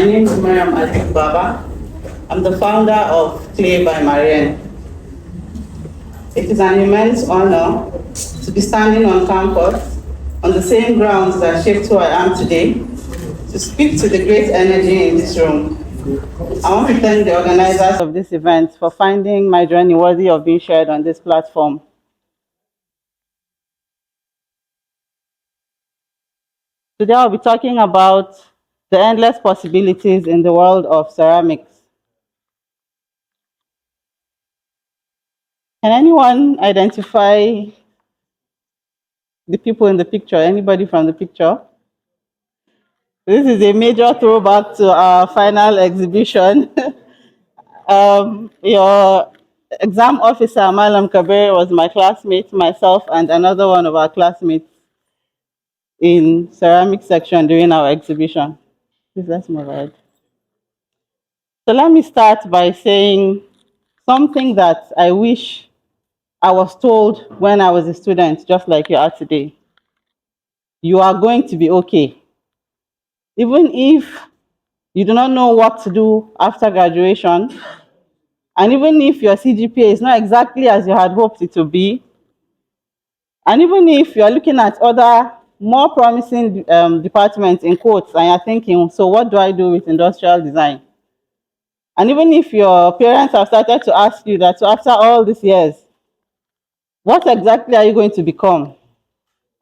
My name is Marienne Aliyu-Baba. I'm the founder of Clay by Marienne. It is an immense honor to be standing on campus on the same grounds that shaped who I am today, to speak to the great energy in this room. I want to thank the organizers of this event for finding my journey worthy of being shared on this platform. Today I'll be talking about the endless possibilities in the world of ceramics. Can anyone identify the people in the picture? Anybody from the picture? This is a major throwback to our final exhibition. Your exam officer, Malam Kabir, was my classmate, myself, and another one of our classmates in ceramic section during our exhibition. Please, let's move ahead. So let me start by saying something that I wish I was told when I was a student, just like you are today. You are going to be okay. Even if you do not know what to do after graduation, and even if your CGPA is not exactly as you had hoped it to be, and even if you're looking at other more promising departments in quotes, and you're thinking, so what do I do with industrial design? And even if your parents have started to ask you that, so after all these years, what exactly are you going to become?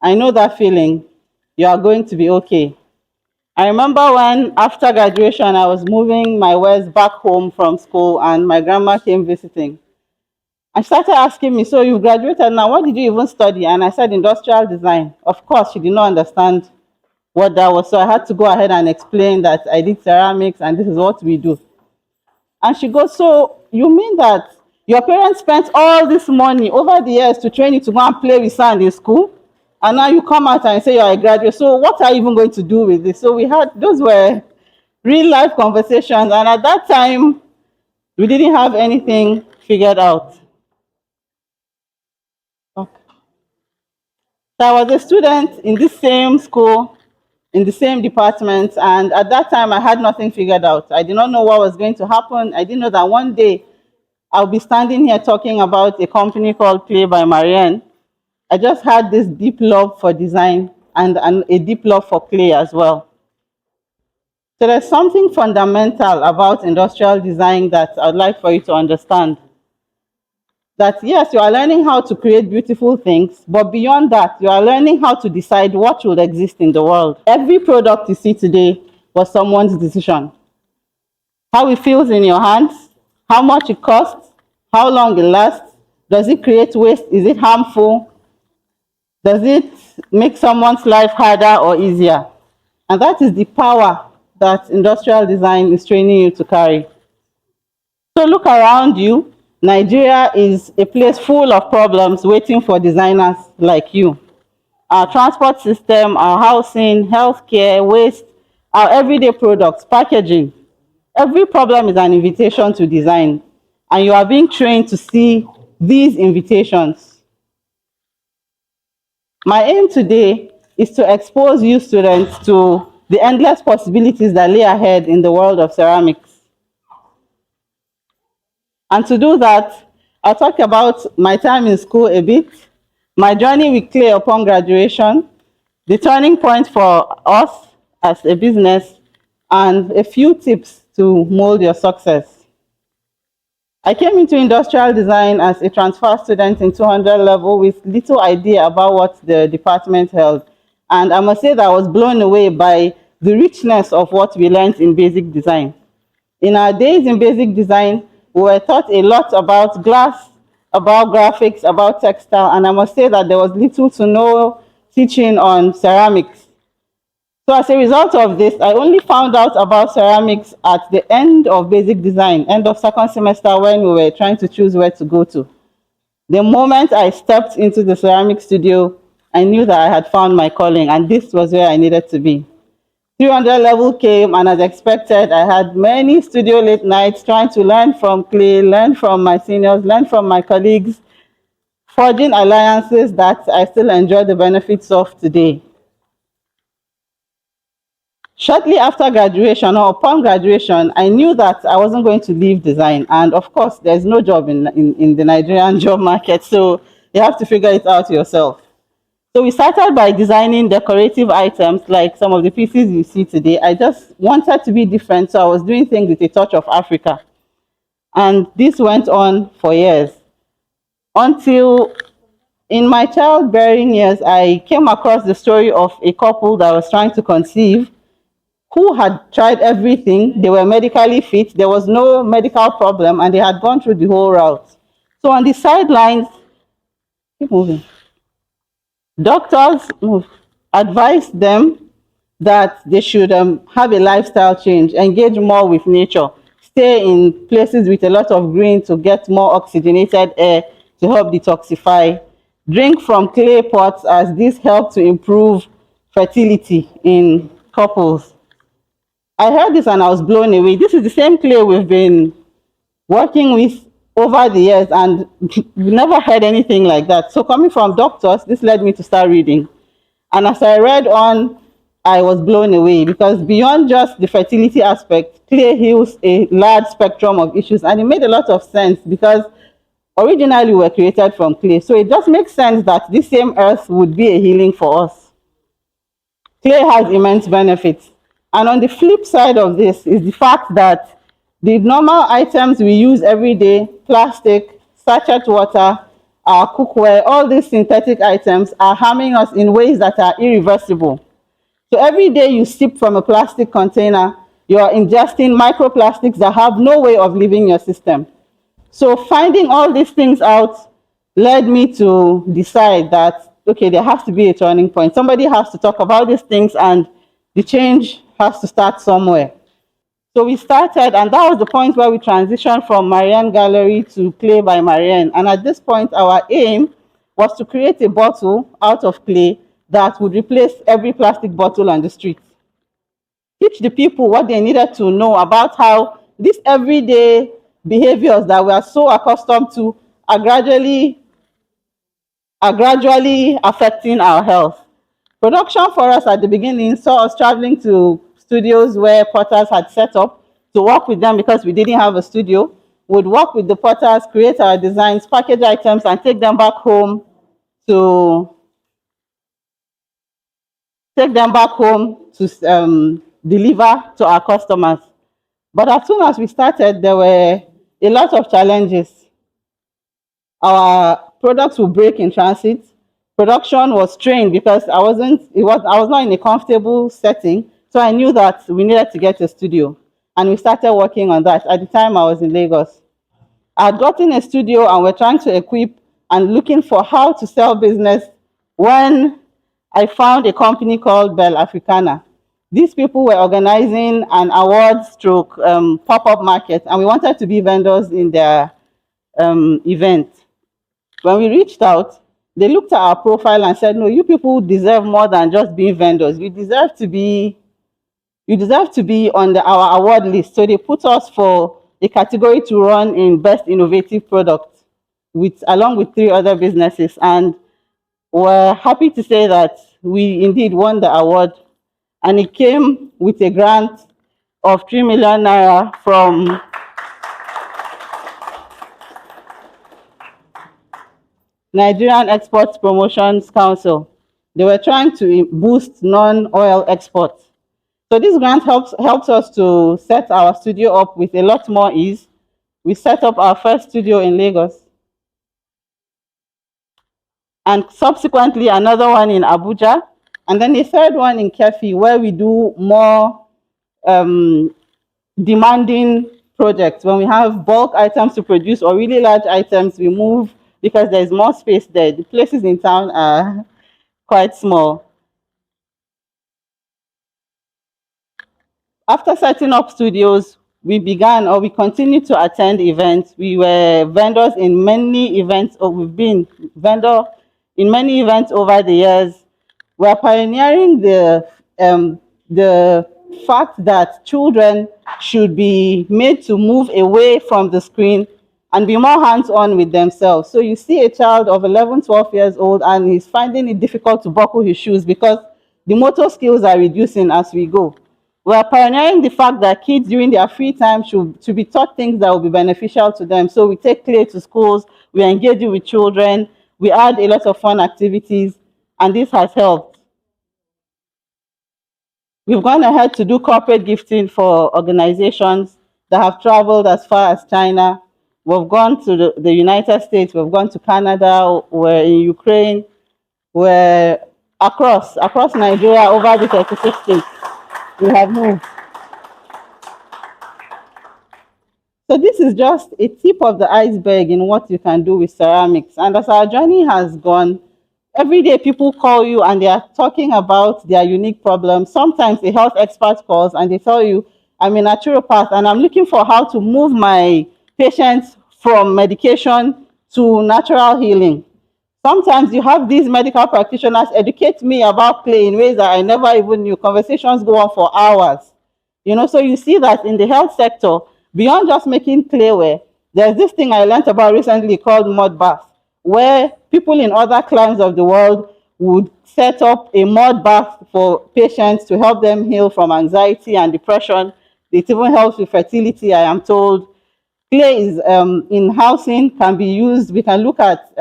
I know that feeling. You are going to be okay. I remember when, after graduation, I was moving my wares back home from school and my grandma came visiting. And she started asking me, so you've graduated now, what did you even study? And I said, industrial design. Of course, she did not understand what that was, so I had to go ahead and explain that I did ceramics and this is what we do. And she goes, so you mean that your parents spent all this money over the years to train you to go and play with sand in school? And now you come out and say you're a graduate. So what are you even going to do with this? So we had, those were real life conversations. And at that time, we didn't have anything figured out. Okay. So I was a student in the same school, in the same department. And at that time, I had nothing figured out. I did not know what was going to happen. I didn't know that one day I'll be standing here talking about a company called Clay by Marienne. I just had this deep love for design and a deep love for clay as well. So there's something fundamental about industrial design that I'd like for you to understand. That yes, you are learning how to create beautiful things, but beyond that, you are learning how to decide what will exist in the world. Every product you see today was someone's decision. How it feels in your hands, how much it costs, how long it lasts, does it create waste, is it harmful? Does it make someone's life harder or easier? And that is the power that industrial design is training you to carry. So look around you. Nigeria is a place full of problems waiting for designers like you. Our transport system, our housing, healthcare, waste, our everyday products, packaging. Every problem is an invitation to design, and you are being trained to see these invitations. My aim today is to expose you students to the endless possibilities that lay ahead in the world of ceramics. And to do that, I'll talk about my time in school a bit, my journey with clay upon graduation, the turning point for us as a business, and a few tips to mold your success. I came into industrial design as a transfer student in 200 level with little idea about what the department held. And I must say that I was blown away by the richness of what we learned in basic design. In our days in basic design, we were taught a lot about glass, about graphics, about textile, and I must say that there was little to no teaching on ceramics. So as a result of this, I only found out about ceramics at the end of basic design, end of second semester, when we were trying to choose where to go to. The moment I stepped into the ceramic studio, I knew that I had found my calling, and this was where I needed to be. 300 level came, and as expected, I had many studio late nights trying to learn from clay, learn from my seniors, learn from my colleagues, forging alliances that I still enjoy the benefits of today. Shortly after graduation or upon graduation, I knew that I wasn't going to leave design. And of course, there's no job in the Nigerian job market. So you have to figure it out yourself. So we started by designing decorative items like some of the pieces you see today. I just wanted to be different. So I was doing things with a touch of Africa. And this went on for years until in my childbearing years, I came across the story of a couple that was trying to conceive who had tried everything. They were medically fit, there was no medical problem, and they had gone through the whole route. So on the sidelines, keep moving, doctors advised them that they should have a lifestyle change, engage more with nature, stay in places with a lot of green to get more oxygenated air to help detoxify, drink from clay pots as this helped to improve fertility in couples. I heard this and I was blown away. This is the same clay we've been working with over the years, and we never heard anything like that. So coming from doctors, this led me to start reading. And as I read on, I was blown away because beyond just the fertility aspect, clay heals a large spectrum of issues. And it made a lot of sense because originally we were created from clay. So it just makes sense that this same earth would be a healing for us. Clay has immense benefits. And on the flip side of this is the fact that the normal items we use every day, plastic, sachet water, our cookware, all these synthetic items are harming us in ways that are irreversible. So every day you sip from a plastic container, you are ingesting microplastics that have no way of leaving your system. So finding all these things out led me to decide that, okay, there has to be a turning point. Somebody has to talk about these things and the change has to start somewhere. So we started, and that was the point where we transitioned from Marienne Gallery to Clay by Marienne. And at this point, our aim was to create a bottle out of clay that would replace every plastic bottle on the street. Teach the people what they needed to know about how these everyday behaviors that we are so accustomed to are gradually affecting our health. Production for us at the beginning saw us traveling to studios where potters had set up to work with them because we didn't have a studio. We'd work with the potters, create our designs, package items, and take them back home to deliver to our customers. But as soon as we started, there were a lot of challenges. Our products would break in transit. Production was strained because I was not in a comfortable setting, so I knew that we needed to get a studio, and we started working on that. At the time, I was in Lagos. I had gotten a studio, and we're trying to equip and looking for how to sell business when I found a company called Bell Africana. These people were organizing an award stroke pop-up market, and we wanted to be vendors in their event. When we reached out, they looked at our profile and said, no, you people deserve more than just being vendors. You deserve to be on our award list. So they put us for a category to run in Best Innovative Product along with 3 other businesses. And we're happy to say that we indeed won the award. And it came with a grant of 3 million naira from Nigerian Exports Promotions Council. They were trying to boost non-oil exports. So this grant helps us to set our studio up with a lot more ease. We set up our first studio in Lagos, and subsequently another one in Abuja, and then a third one in Kefi, where we do more demanding projects. When we have bulk items to produce or really large items, we move because there's more space there. The places in town are quite small. After setting up studios, we continued to attend events. We were vendors in many events, or we've been vendor in many events over the years. We're pioneering the fact that children should be made to move away from the screen and be more hands-on with themselves. So you see a child of 11, 12 years old, and he's finding it difficult to buckle his shoes because the motor skills are reducing as we go. We are pioneering the fact that kids during their free time should be taught things that will be beneficial to them. So we take clay to schools, we engage with children, we add a lot of fun activities, and this has helped. We've gone ahead to do corporate gifting for organizations that have traveled as far as China. We've gone to the United States, we've gone to Canada, we're in Ukraine, we're across Nigeria, over the 36 states. We have moved. So this is just a tip of the iceberg in what you can do with ceramics. And as our journey has gone, every day people call you and they are talking about their unique problems. Sometimes a health expert calls and they tell you, I'm a naturopath and I'm looking for how to move my patients from medication to natural healing. Sometimes you have these medical practitioners educate me about clay in ways that I never even knew. Conversations go on for hours. So you see that in the health sector, beyond just making clayware, there's this thing I learned about recently called mud bath, where people in other climes of the world would set up a mud bath for patients to help them heal from anxiety and depression. It even helps with fertility, I am told. Clay is in housing can be used. We can look at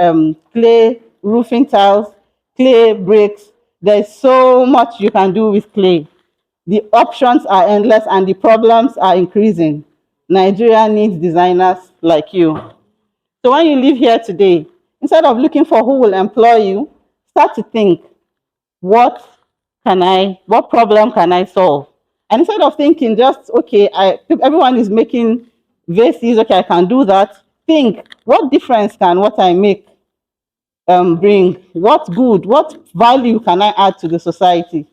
clay roofing tiles, clay bricks. There's so much you can do with clay. The options are endless and the problems are increasing. Nigeria needs designers like you. So when you leave here today, instead of looking for who will employ you, start to think, what problem can I solve? And instead of thinking just, okay, everyone is making vases, okay, I can do that. Think, what difference can what I make bring? What good, what value can I add to the society?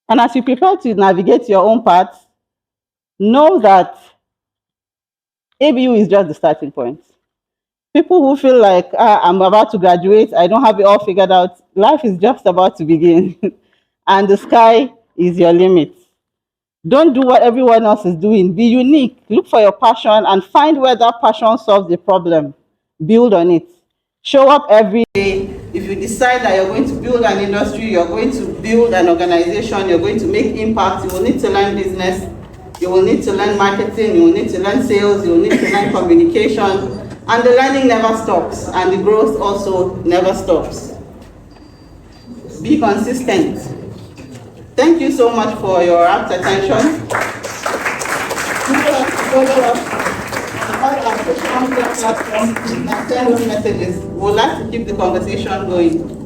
And as you prepare to navigate your own path, know that ABU is just the starting point. People who feel like, I'm about to graduate, I don't have it all figured out, life is just about to begin. And the sky is your limit. Don't do what everyone else is doing. Be unique. Look for your passion and find where that passion solves the problem. Build on it. Show up every day. If you decide that you're going to build an industry, you're going to build an organization, you're going to make impact, you will need to learn business, you will need to learn marketing, you will need to learn sales, you will need to learn communication. And the learning never stops, and the growth also never stops. Be consistent. Thank you so much for your apt attention. Send us messages. We would like to keep the conversation going.